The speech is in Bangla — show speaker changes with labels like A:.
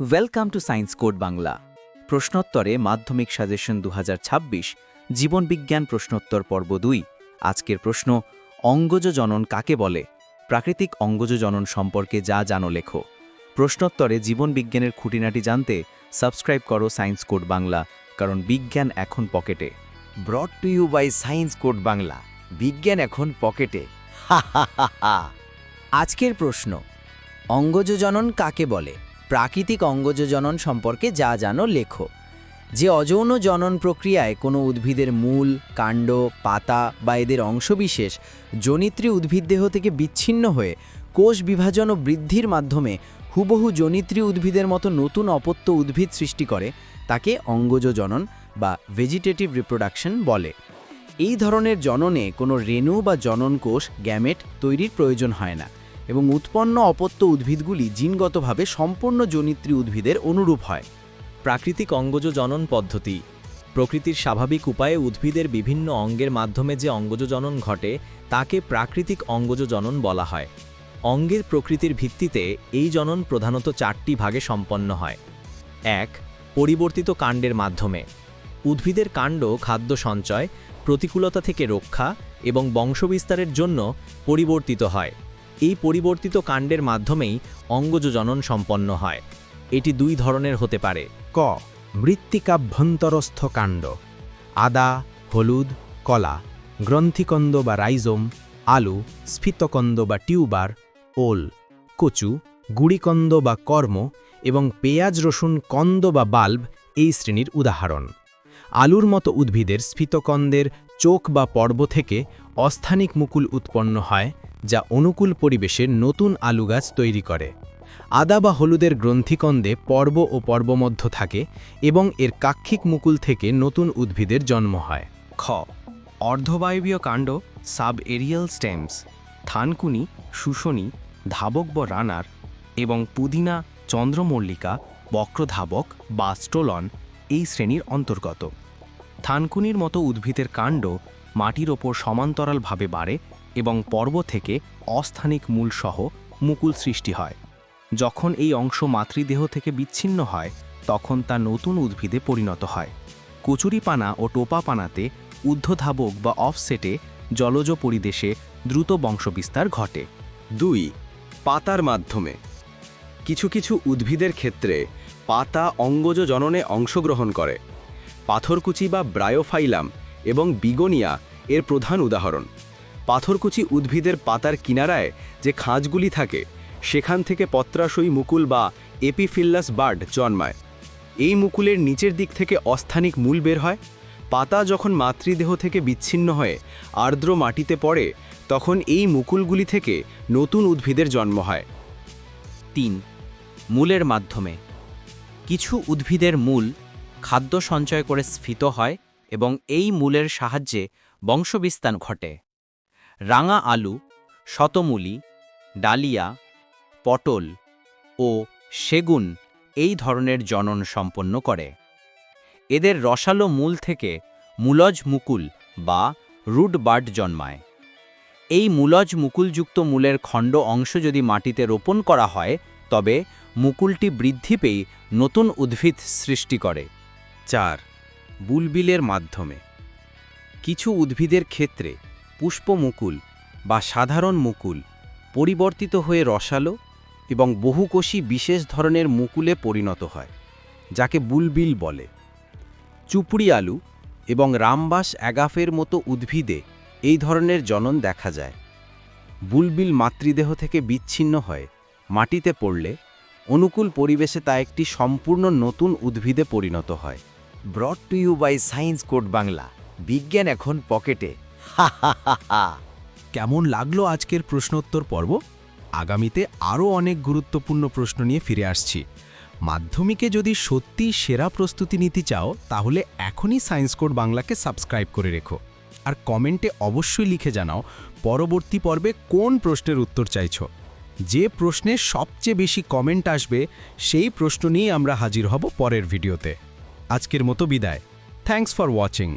A: Welcome to science code Bangla. প্রশ্নোত্তরে মাধ্যমিক সাজেশন 2026 জীবনবিজ্ঞান প্রশ্নোত্তর পর্ব 2। আজকের প্রশ্ন, অঙ্গজ জনন কাকে বলে? প্রাকৃতিক অঙ্গজ জনন সম্পর্কে যা জানো লেখো। প্রশ্নোত্তরে জীবনবিজ্ঞানের খুঁটিনাটি জানতে সাবস্ক্রাইব করো সায়েন্স কোড বাংলা, কারণ বিজ্ঞান এখন পকেটে।
B: Brought to you by Science code Bangla, বিজ্ঞান এখন পকেটে।
C: আজকের প্রশ্ন, অঙ্গজ জনন কাকে বলে? প্রাকৃতিক অঙ্গজ জনন সম্পর্কে যা জানো লেখো। যে অযৌন জনন প্রক্রিয়ায় কোনো উদ্ভিদের মূল, কাণ্ড, পাতা বা এদের অংশবিশেষ জনিত্রী উদ্ভিদদেহ থেকে বিচ্ছিন্ন হয়ে কোষ বিভাজন ও বৃদ্ধির মাধ্যমে হুবহু জনিত্রী উদ্ভিদের মতো নতুন অপত্য উদ্ভিদ সৃষ্টি করে, তাকে অঙ্গজ জনন বা ভেজিটেটিভ রিপ্রোডাকশন বলে। এই ধরনের জননে কোনো রেণু বা জনন কোষ গ্যামেট তৈরির প্রয়োজন হয় না এবং উৎপন্ন অপত্য উদ্ভিদগুলি জিনগতভাবে সম্পূর্ণ জনিত্রী উদ্ভিদের অনুরূপ হয়।
D: প্রাকৃতিক অঙ্গজ জনন পদ্ধতি প্রকৃতির স্বাভাবিক উপায়ে উদ্ভিদের বিভিন্ন অঙ্গের মাধ্যমে যে অঙ্গজ জনন ঘটে তাকে প্রাকৃতিক অঙ্গজ জনন বলা হয়। অঙ্গের প্রকৃতির ভিত্তিতে এই জনন প্রধানত 4টি ভাগে সম্পন্ন হয়। 1. পরিবর্তিত কাণ্ডের মাধ্যমে উদ্ভিদের কাণ্ড খাদ্য সঞ্চয়, প্রতিকূলতা থেকে রক্ষা এবং বংশবিস্তারের জন্য পরিবর্তিত হয়। এই পরিবর্তিত কাণ্ডের মাধ্যমেই অঙ্গজ জনন সম্পন্ন হয়। এটি 2 ধরনের হতে পারে।
E: ক. মৃত্তিকাভ্যন্তরস্থ কাণ্ড, আদা, হলুদ, কলা, গ্রন্থিকন্দ বা রাইজোম, আলু, স্ফীতকন্দ বা টিউবার, ওল, কচু, গুড়িকন্দ বা কর্ম এবং পেঁয়াজ রসুন কন্দ বা বাল্ব এই শ্রেণীর উদাহরণ। আলুর মতো উদ্ভিদের স্ফীতকন্দের চোখ বা পর্ব থেকে অস্থানিক মুকুল উৎপন্ন হয়, যা অনুকূল পরিবেশে নতুন আলু গাছ তৈরি করে। আদা বা হলুদের গ্রন্থিকন্দে পর্ব ও পর্বমধ্য থাকে এবং এর কাক্ষিক মুকুল থেকে নতুন উদ্ভিদের জন্ম হয়।
F: খ. অর্ধবায়বীয় কাণ্ড, সাব এরিয়াল স্টেমস, থানকুনি, শুশনি, ধাবক বা রানার এবং পুদিনা, চন্দ্রমল্লিকা, বক্রধাবক বা স্টোলন এই শ্রেণীর অন্তর্গত। থানকুনির মতো উদ্ভিদের কাণ্ড মাটির ওপর সমান্তরালভাবে বাড়ে এবং পর্ব থেকে অস্থানিক মূলসহ মুকুল সৃষ্টি হয়। যখন এই অংশ মাতৃদেহ থেকে বিচ্ছিন্ন হয় তখন তা নতুন উদ্ভিদে পরিণত হয়। কচুরিপানা ও টোপাপানাতে ঊর্ধ্বধাবক বা অফসেটে জলজ পরিবেশে দ্রুত বংশবিস্তার ঘটে।
G: 2. পাতার মাধ্যমে কিছু কিছু উদ্ভিদের ক্ষেত্রে পাতা অঙ্গজ জননে অংশগ্রহণ করে। পাথরকুচি বা ব্রায়োফাইলাম এবং বিগোনিয়া এর প্রধান উদাহরণ। পাথরকুচি উদ্ভিদের পাতার কিনারায় যে খাঁজগুলি থাকে সেখান থেকে পত্রাশয়ী মুকুল বা এপিফিল্লাস বার্ড জন্মায়। এই মুকুলের নিচের দিক থেকে অস্থানিক মূল বের হয়। পাতা যখন মাতৃদেহ থেকে বিচ্ছিন্ন হয়ে আর্দ্র মাটিতে পড়ে তখন এই মুকুলগুলি থেকে নতুন উদ্ভিদের জন্ম হয়।
A: 3. মূলের মাধ্যমে কিছু উদ্ভিদের মূল খাদ্য সঞ্চয় করে স্ফীত হয় এবং এই মূলের সাহায্যে বংশবিস্তার ঘটে। রাঙা আলু, শতমূলি, ডালিয়া, পটল ও সেগুন এই ধরনের জনন সম্পন্ন করে। এদের রসালো মূল থেকে মূলজ মুকুল বা রুট বার্ড জন্মায়। এই মূলজ মুকুলযুক্ত মূলের খণ্ড অংশ যদি মাটিতে রোপণ করা হয় তবে মুকুলটি বৃদ্ধি পেয়ে নতুন উদ্ভিদ সৃষ্টি করে।
G: 4. বুলবিলের মাধ্যমে কিছু উদ্ভিদের ক্ষেত্রে পুষ্পমুকুল বা সাধারণ মুকুল পরিবর্তিত হয়ে রসালো এবং বহুকোষী বিশেষ ধরনের মুকুলে পরিণত হয়, যাকে বুলবিল বলে। চুপড়ি আলু এবং রামবাস অ্যাগাফের মতো উদ্ভিদে এই ধরনের জনন দেখা যায়। বুলবিল মাতৃদেহ থেকে বিচ্ছিন্ন হয়ে মাটিতে পড়লে অনুকূল পরিবেশে তা একটি সম্পূর্ণ নতুন উদ্ভিদে পরিণত হয়।
B: Brought to you by Science code Bangla, বিজ্ঞান এখন পকেটে।
E: কেমন লাগলো আজকের প্রশ্নোত্তর পর্ব? আগামীতে আরও অনেক গুরুত্বপূর্ণ প্রশ্ন নিয়ে ফিরে আসছি। মাধ্যমিকে যদি সত্যি সেরা প্রস্তুতি নিতে চাও তাহলে এখনই সায়েন্স কোড বাংলাকে সাবস্ক্রাইব করে রেখো আর কমেন্টে অবশ্যই লিখে জানাও পরবর্তী পর্বে কোন প্রশ্নের উত্তর চাইছো। যে প্রশ্নে সবচেয়ে বেশি কমেন্ট আসবে সেই প্রশ্ন নিয়ে আমরা হাজির হব পরের ভিডিওতে। আজকের মতো বিদায়। Thanks for watching.